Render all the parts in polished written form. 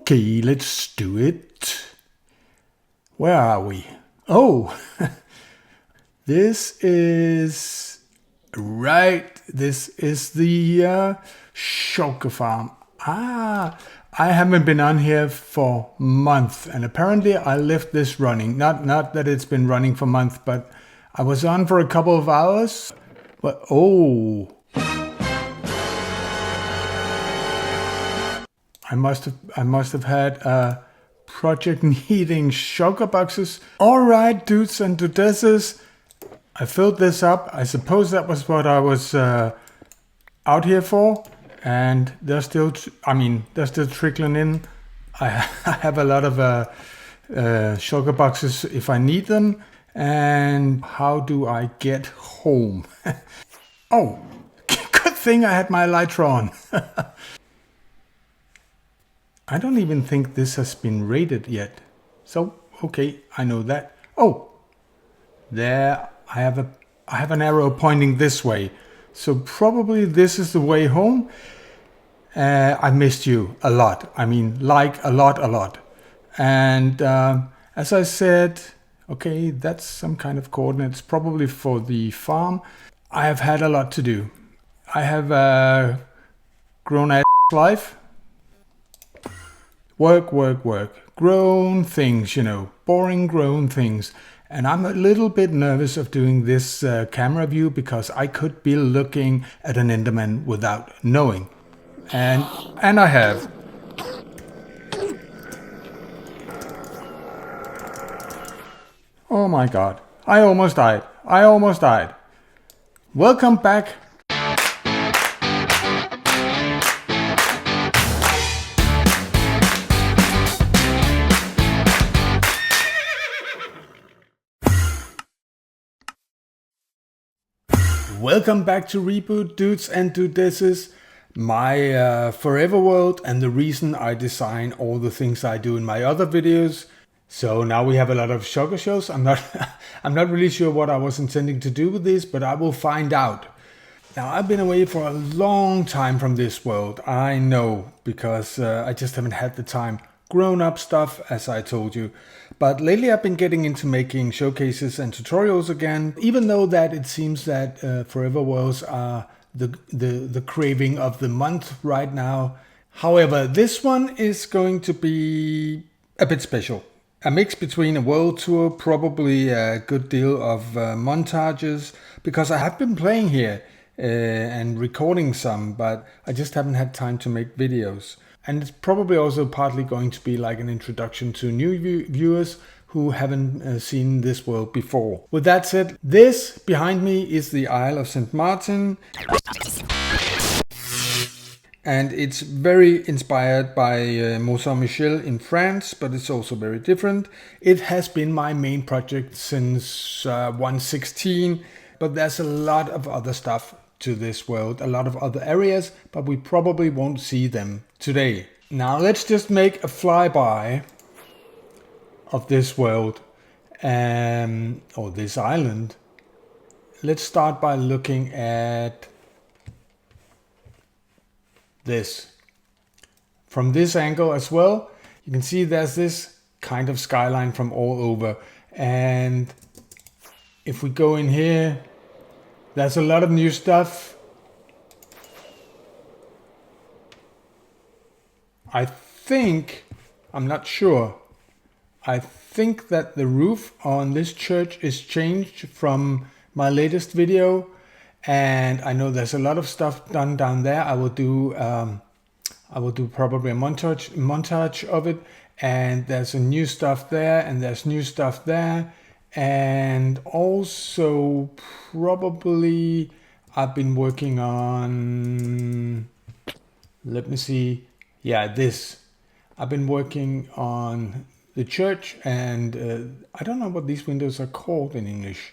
Okay, let's do it. Where are we? Oh, this is the shulker farm. I haven't been on here for months, and apparently I left this running. Not that it's been running for months, but I was on for a couple of hours. But oh, I must have had a project needing shulker boxes. All right, dudes and dudesses, I filled this up. I suppose that was what I was out here for, and they're still trickling in. I have a lot of shulker boxes if I need them. And how do I get home? Oh, good thing I had my elytra on. I don't even think this has been rated yet. So, okay, I know that. Oh, there I have an arrow pointing this way. So probably this is the way home. I missed you a lot. I mean, like a lot. And as I said, okay, that's some kind of coordinates, probably for the farm. I have had a lot to do. I have a grown-ass life. Work. Grown things, boring grown things. And I'm a little bit nervous of doing this camera view because I could be looking at an Enderman without knowing. And I have. Oh my god. I almost died. Welcome back. Welcome back to Reboot, dudes and dudesses, my forever world, and the reason I design all the things I do in my other videos. So now we have a lot of shulker shows. I'm not really sure what I was intending to do with this, but I will find out. Now I've been away for a long time from this world. I know, because I just haven't had the time. Grown up stuff, as I told you. But lately I've been getting into making showcases and tutorials again, even though that it seems that forever worlds are the craving of the month right now. However, this one is going to be a bit special. A mix between a world tour, probably a good deal of montages, because I have been playing here and recording some, but I just haven't had time to make videos. And it's probably also partly going to be like an introduction to new viewers who haven't seen this world before. With that said, this behind me is the Isle of St. Martin. And it's very inspired by Saint-Michel in France, but it's also very different. It has been my main project since 1.16, but there's a lot of other stuff to this world, a lot of other areas, but we probably won't see them today. Now let's just make a flyby of this world, or this island. Let's start by looking at this. From this angle as well, you can see there's this kind of skyline from all over. And if we go in here, there's a lot of new stuff. I'm not sure. I think that the roof on this church is changed from my latest video. And I know there's a lot of stuff done down there. I will do probably a montage of it. And there's a new stuff there, and there's new stuff there. And also probably I've been working on, let me see, yeah, this. I've been working on the church, and I don't know what these windows are called in English,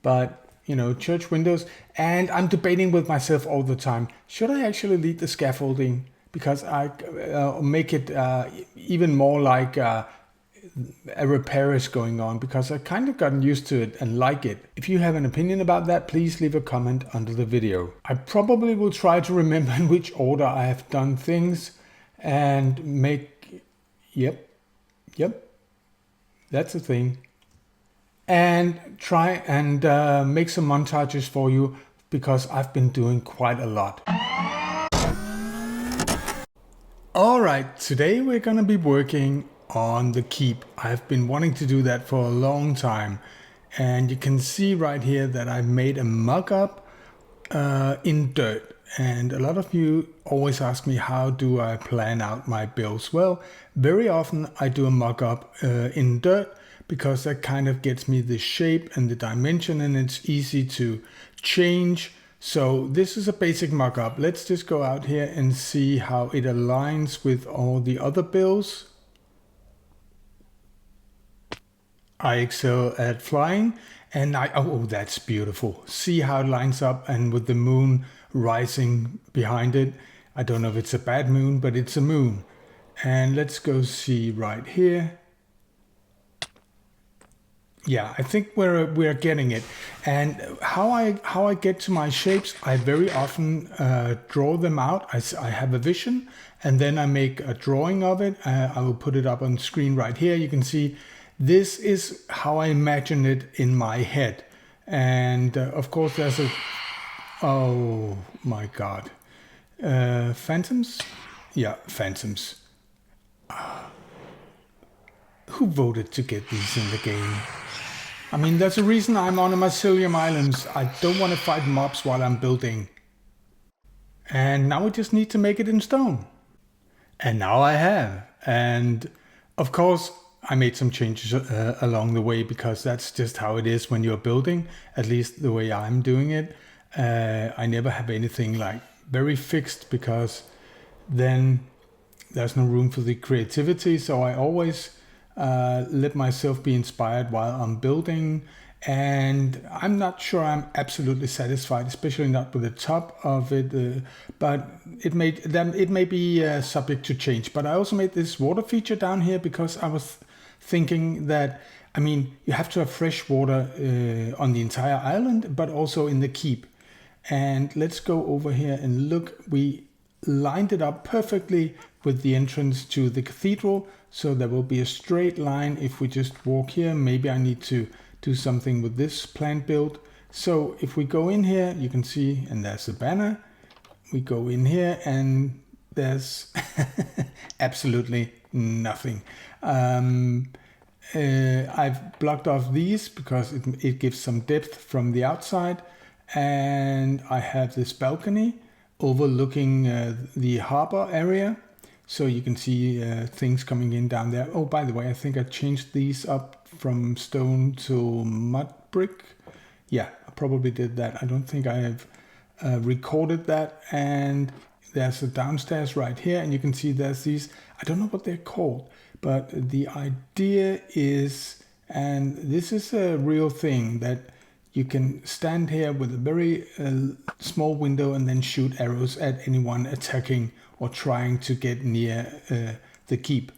but church windows. And I'm debating with myself all the time, should I actually leave the scaffolding? Because I make it even more like a repair is going on, because I've kind of gotten used to it and like it. If you have an opinion about that, please leave a comment under the video. I probably will try to remember in which order I have done things, and make, yep, that's the thing. And try and make some montages for you, because I've been doing quite a lot. Alright, today we're gonna be working on the keep. I've been wanting to do that for a long time, and you can see right here that I made a mock-up in dirt. And a lot of you always ask me, how do I plan out my builds? Well, very often I do a mock-up in dirt, because that kind of gets me the shape and the dimension, and it's easy to change. So this is a basic mock-up. Let's just go out here and see how it aligns with all the other builds. I excel at flying, and oh, that's beautiful. See how it lines up, and with the moon rising behind it. I don't know if it's a bad moon, but it's a moon. And let's go see right here. Yeah, I think we're getting it. And how I get to my shapes, I very often draw them out. I have a vision, and then I make a drawing of it. I will put it up on screen right here. You can see this is how I imagine it in my head. And of course there's a, oh my god, phantoms? Yeah, phantoms. Who voted to get these in the game? I mean, there's a reason I'm on a mycelium islands. I don't want to fight mobs while I'm building. And now we just need to make it in stone. And now I have. And of course, I made some changes along the way, because that's just how it is when you're building, at least the way I'm doing it. I never have anything like very fixed, because then there's no room for the creativity. So I always let myself be inspired while I'm building, and I'm not sure I'm absolutely satisfied, especially not with the top of it, but it may be subject to change. But I also made this water feature down here, because I was thinking that, I mean, you have to have fresh water on the entire island, but also in the keep. And let's go over here and look. We lined it up perfectly with the entrance to the cathedral, so there will be a straight line if we just walk here. Maybe I need to do something with this plant build. So if we go in here, you can see, and there's the banner. We go in here and there's absolutely nothing. I've blocked off these because it gives some depth from the outside, and I have this balcony overlooking the harbor area. So you can see things coming in down there. Oh, by the way, I think I changed these up from stone to mud brick. Yeah, I probably did that. I don't think I have recorded that. And there's a downstairs right here, and you can see there's these, I don't know what they're called, but the idea is, and this is a real thing, that you can stand here with a very small window and then shoot arrows at anyone attacking or trying to get near the keep.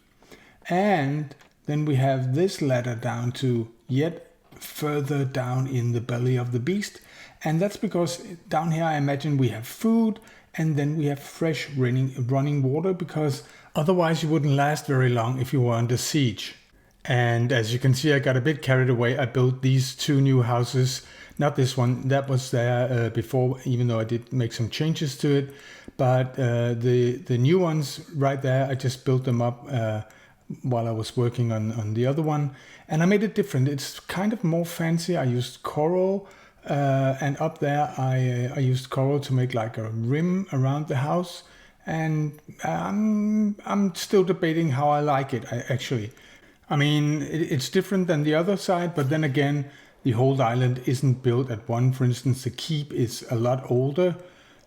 And then we have this ladder down to yet further down in the belly of the beast. And that's because down here I imagine we have food, and then we have fresh running water, because otherwise you wouldn't last very long if you were under siege. And as you can see, I got a bit carried away. I built these two new houses, not this one, that was there before, even though I did make some changes to it. But the new ones right there, I just built them up while I was working on the other one. And I made it different. It's kind of more fancy. I used coral, and up there I used coral to make like a rim around the house. And I'm still debating how I like it, actually. I mean, it's different than the other side, but then again, the whole island isn't built at one. For instance, the keep is a lot older.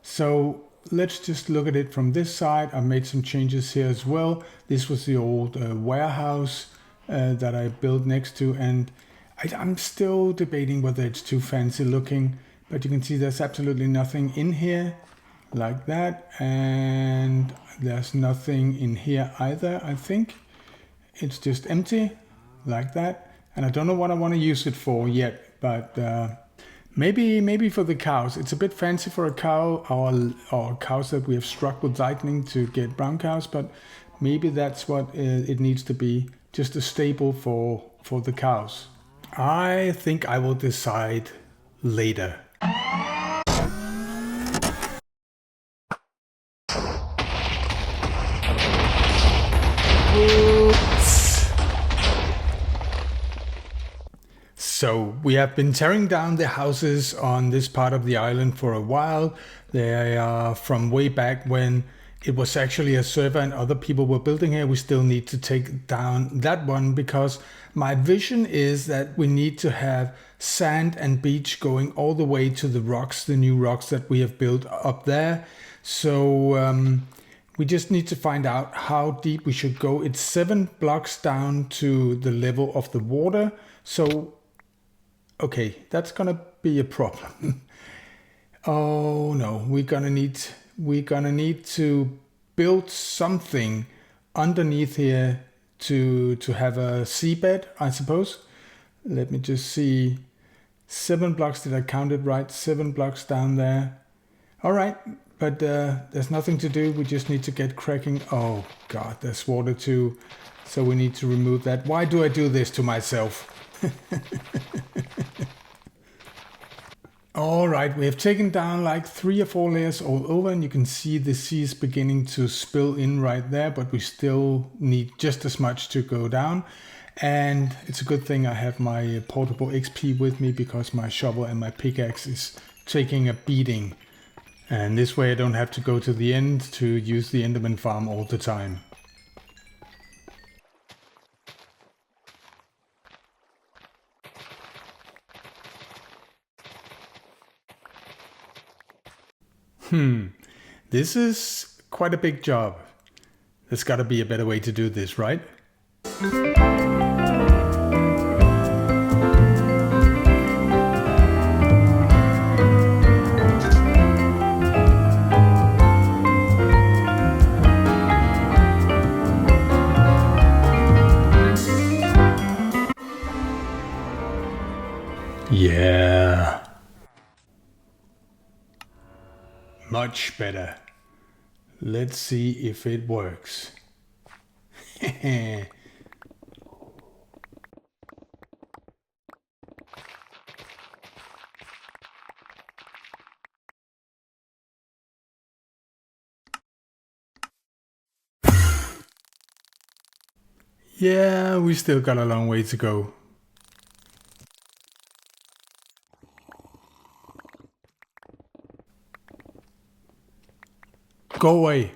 So let's just look at it from this side. I made some changes here as well. This was the old warehouse that I built next to, and I'm still debating whether it's too fancy looking, but you can see there's absolutely nothing in here like that, and there's nothing in here either, I think. It's just empty like that, and I don't know what I want to use it for yet, but Maybe for the cows. It's a bit fancy for a cow, or cows that we have struck with lightning to get brown cows, but maybe that's what it needs to be. Just a stable for the cows. I think I will decide later. So we have been tearing down the houses on this part of the island for a while. They are from way back when it was actually a server and other people were building here. We still need to take down that one because my vision is that we need to have sand and beach going all the way to the rocks, the new rocks that we have built up there. So we just need to find out how deep we should go. It's 7 blocks down to the level of the water. So, okay, that's gonna be a problem. Oh no, we're gonna need to build something underneath here to have a seabed, I suppose. Let me just see. 7 blocks, did I count it right? 7 blocks down there. All right, but there's nothing to do. We just need to get cracking. Oh God, there's water too. So we need to remove that. Why do I do this to myself? All right, we have taken down like 3 or 4 layers all over, and you can see the sea is beginning to spill in right there, but we still need just as much to go down. And it's a good thing I have my portable XP with me because my shovel and my pickaxe is taking a beating. And this way I don't have to go to the end to use the Enderman farm all the time. This is quite a big job. There's got to be a better way to do this, right? Yeah. Much better. Let's see if it works. Yeah, we still got a long way to go. Go away.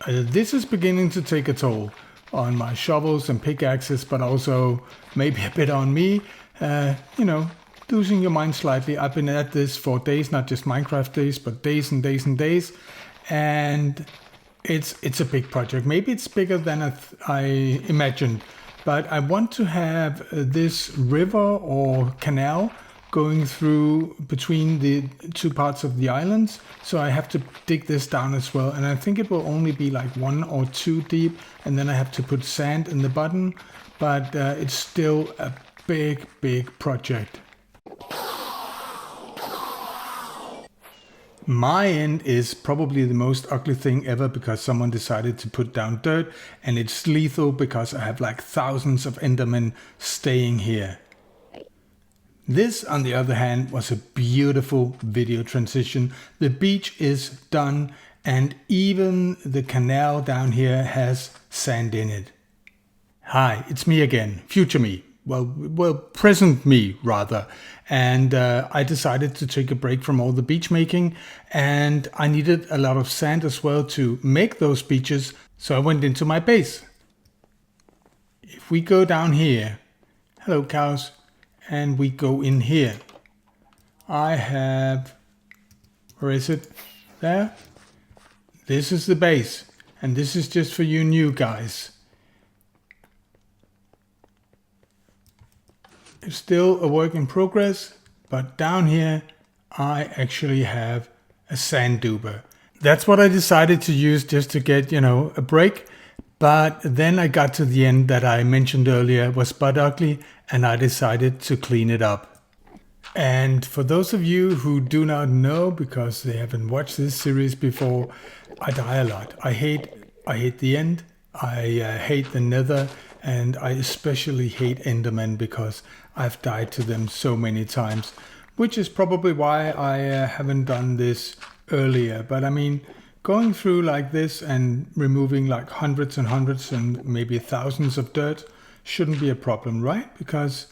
This is beginning to take a toll on my shovels and pickaxes, but also maybe a bit on me. You know, losing your mind slightly. I've been at this for days, not just Minecraft days, but days and days and days. And it's a big project. Maybe it's bigger than I imagined, but I want to have this river or canal going through between the 2 parts of the islands. So I have to dig this down as well. And I think it will only be like 1 or 2 deep. And then I have to put sand in the bottom. But it's still a big, big project. My end is probably the most ugly thing ever because someone decided to put down dirt. And it's lethal because I have like thousands of Endermen staying here. This, on the other hand, was a beautiful video transition. The beach is done and even the canal down here has sand in it. Hi, it's me again, future me. Well, present me rather. And I decided to take a break from all the beach making, and I needed a lot of sand as well to make those beaches. So I went into my base. If we go down here, hello cows. And we go in here. I have, where is it? There. This is the base. And this is just for you new guys. It's still a work in progress, but down here I actually have a sand duber. That's what I decided to use just to get, you know, a break. But then I got to the end that I mentioned earlier was butt ugly, and I decided to clean it up. And for those of you who do not know, because they haven't watched this series before, I die a lot. I hate the end. I hate the nether, and I especially hate Endermen because I've died to them so many times, which is probably why I haven't done this earlier. But I mean, going through like this and removing like hundreds and hundreds and maybe thousands of dirt shouldn't be a problem, right? Because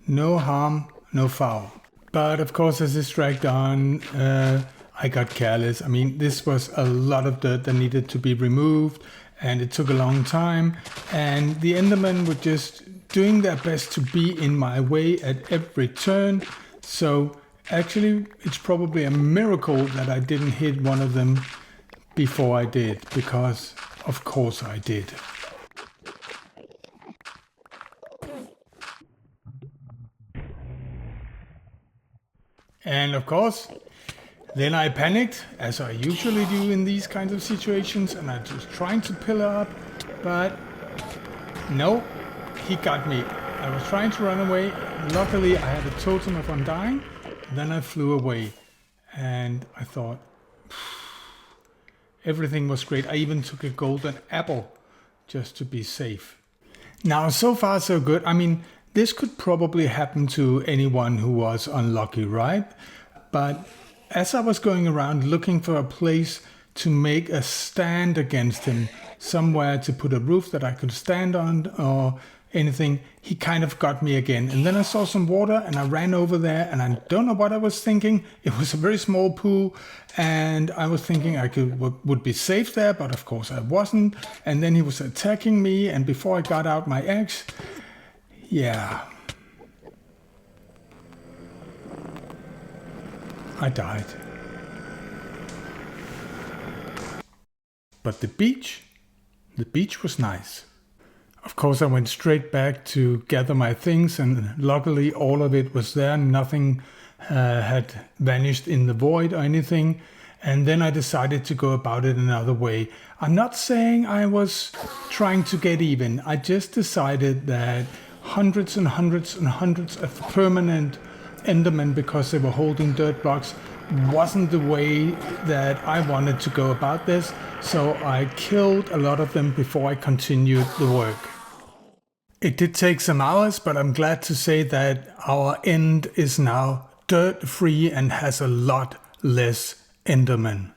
no harm, no foul. But of course, as this dragged on, I got careless. I mean, this was a lot of dirt that needed to be removed, and it took a long time. And the Endermen were just doing their best to be in my way at every turn. So actually, it's probably a miracle that I didn't hit one of them before I did, because of course I did. And of course, then I panicked, as I usually do in these kinds of situations, and I was trying to pillar up, but no, he got me. I was trying to run away. Luckily, I had a totem of undying. Then I flew away, and I thought everything was great. I even took a golden apple just to be safe. Now, so far so good. I mean, this could probably happen to anyone who was unlucky, right? But as I was going around looking for a place to make a stand against him, somewhere to put a roof that I could stand on or anything, he kind of got me again. And then I saw some water and I ran over there, and I don't know what I was thinking. It was a very small pool, and I was thinking I would be safe there, but of course I wasn't. And then he was attacking me, and before I got out my axe, yeah, I died. But the beach was nice. Of course, I went straight back to gather my things, and luckily all of it was there. Nothing had vanished in the void or anything. And then I decided to go about it another way. I'm not saying I was trying to get even. I just decided that hundreds and hundreds and hundreds of permanent Endermen, because they were holding dirt blocks, wasn't the way that I wanted to go about this. So I killed a lot of them before I continued the work. It did take some hours, but I'm glad to say that our end is now dirt-free and has a lot less Enderman.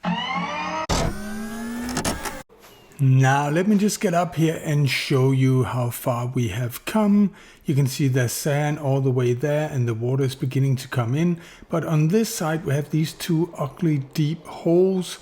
Now let me just get up here and show you how far we have come. You can see there's sand all the way there, and the water is beginning to come in. But on this side we have these two ugly deep holes,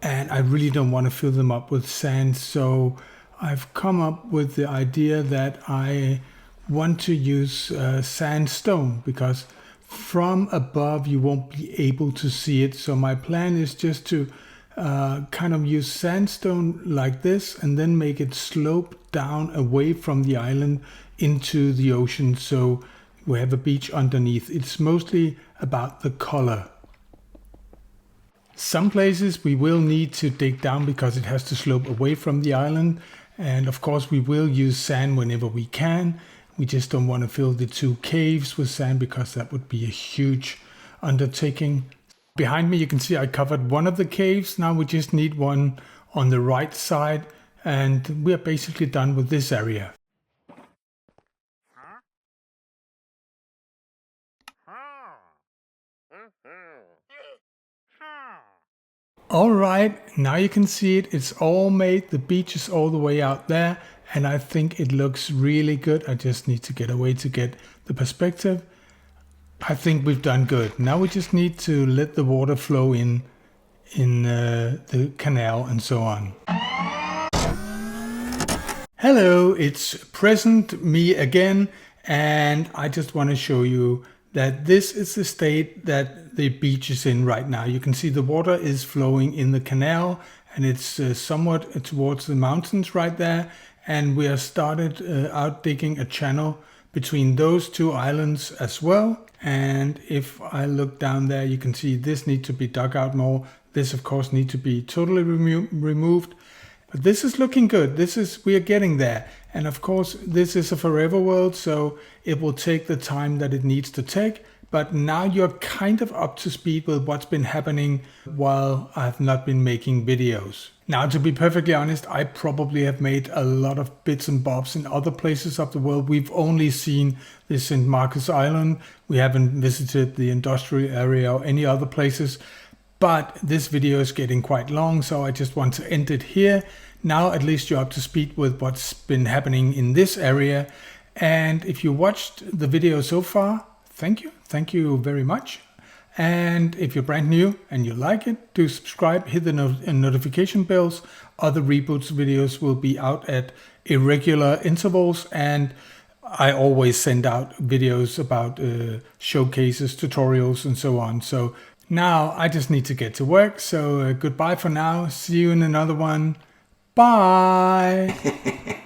and I really don't want to fill them up with sand. So I've come up with the idea that I want to use sandstone, because from above you won't be able to see it. So my plan is just to kind of use sandstone like this, and then make it slope down away from the island into the ocean, so we have a beach underneath. It's mostly about the color. Some places we will need to dig down because it has to slope away from the island, and of course we will use sand whenever we can. We just don't want to fill the two caves with sand, because that would be a huge undertaking. Behind me you can see I covered one of the caves. Now we just need one on the right side, and we're basically done with this area. Alright, now you can see it. It's all made. The beach is all the way out there, and I think it looks really good. I just need to get away to get the perspective. I think we've done good. Now we just need to let the water flow in the canal and so on. Hello, it's present me again, and I just want to show you that this is the state that the beach is in right now. You can see the water is flowing in the canal, and it's somewhat towards the mountains right there, and we have started out digging a channel between those two islands as well. And if I look down there, you can see this needs to be dug out more. This of course needs to be totally removed. But this is looking good. We are getting there. And of course this is a forever world, so it will take the time that it needs to take. but now you're kind of up to speed with what's been happening while I've not been making videos. Now, to be perfectly honest, I probably have made a lot of bits and bobs in other places of the world. We've only seen the St. Marcus Island. We haven't visited the industrial area or any other places. But this video is getting quite long, so I just want to end it here. Now at least you're up to speed with what's been happening in this area. And if you watched the video so far, thank you. Thank you very much. And if you're brand new and you like it, do subscribe, hit the notification bells. Other reboots videos will be out at irregular intervals, and I always send out videos about showcases, tutorials, and so on. So now I just need to get to work. So goodbye for now. See you in another one. Bye.